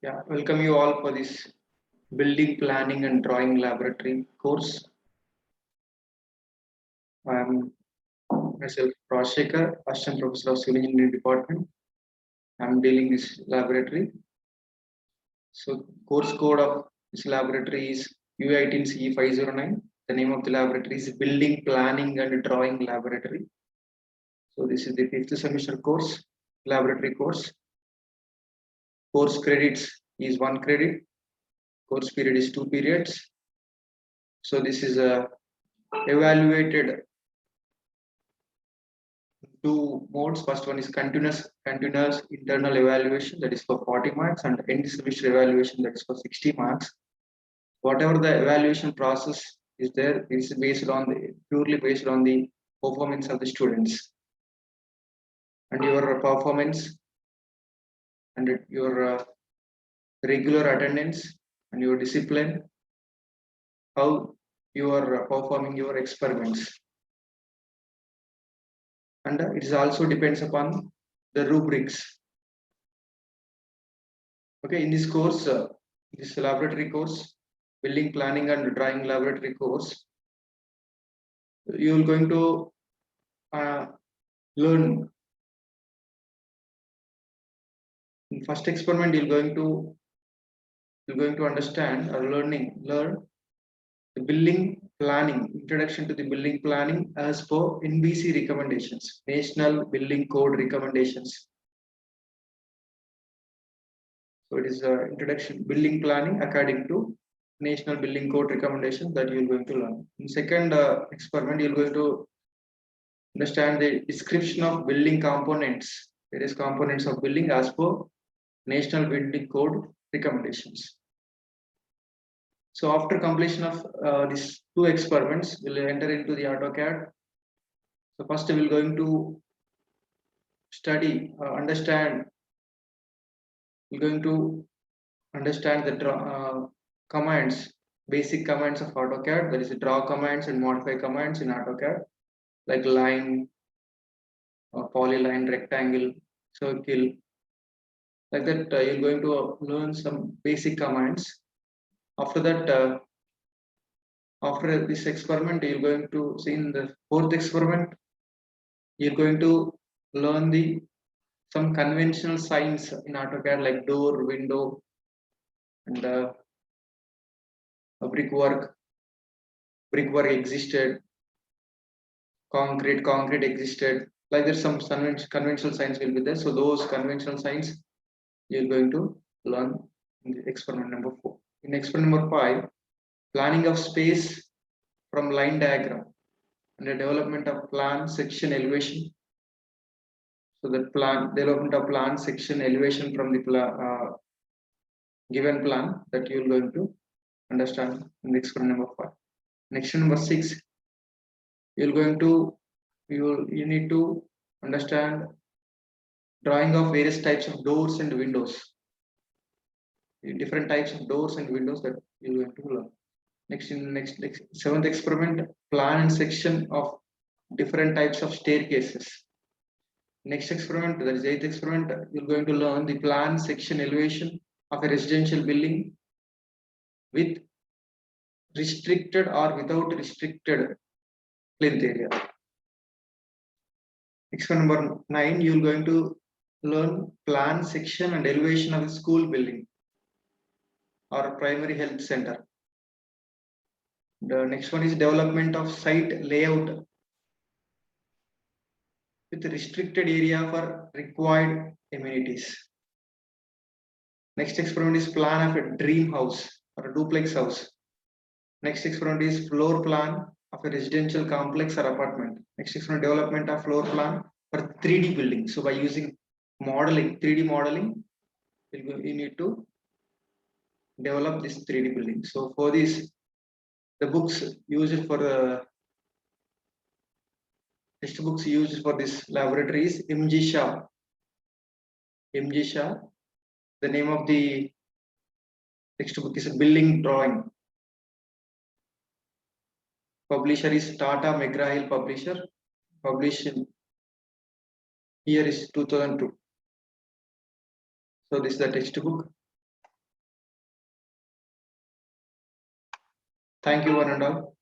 Yeah, welcome you all for this building planning and drawing laboratory course. I am myself Rajshekhar, Assistant Professor of Civil Engineering Department. I am dealing this laboratory. So course code of this laboratory is U18CE509. The name of the laboratory is Building Planning and Drawing Laboratory. So this is the 5th semester course, laboratory course. Course credits is 1 credit. Course period is 2 periods. So this is evaluated two modes. First one is continuous internal evaluation, that is for 40 marks, and end semester evaluation, that is for 60 marks. Whatever the evaluation process is there, is based on the purely based on the performance of the students and your performance and your regular attendance and your discipline, how you are performing your experiments. And it is also depends upon the rubrics. Okay, in this course, this laboratory course, building planning and drawing laboratory course, you are going to learn. In first experiment, you're going to understand or learn the building planning, introduction to the building planning as per NBC recommendations, National Building Code recommendations. So it is introduction building planning according to National Building Code recommendations that you're going to learn. In second experiment, you're going to understand the description of building components, various components of building as per National Building Code recommendations. So after completion of these two experiments, we'll enter into the AutoCAD. So first we're going to study, understand. We're going to understand the commands, basic commands of AutoCAD. That is the draw commands and modify commands in AutoCAD, like line, polyline, rectangle, circle. Like that, you're going to learn some basic commands. After that, after this experiment, you're going to see in the fourth experiment, you're going to learn some conventional signs in AutoCAD like door, window, and a brickwork. Brickwork existed, concrete existed. Like there's some conventional signs will be there. So those conventional signs you're going to learn in the experiment number 4. In experiment number 5, planning of space from line diagram and the development of plan, section, elevation. So the development of plan, section, elevation from the given plan that you're going to understand in the experiment number 5. Next number 6, you need to understand drawing of various types of doors and windows. Different types of doors and windows that you're going to learn. Next 7th experiment, plan and section of different types of staircases. Next experiment, that is 8th experiment, you're going to learn the plan, section, elevation of a residential building with restricted or without restricted plinth area. Experiment number 9, you're going to learn plan, section, and elevation of a school building or primary health center. The next one is development of site layout with restricted area for required amenities. Next experiment is plan of a dream house or a duplex house. Next experiment is floor plan of a residential complex or apartment. Next experiment, development of floor plan for 3D building. So by using modeling, 3D modeling, you need to develop this 3D building. So for this, the books used for the textbooks used for this laboratory is M.G. Shah. M.G. Shah. The name of the textbook is Building Drawing. Publisher is Tata McGraw-Hill Publisher. Published year is 2002. So this is the textbook. Thank you, one and all.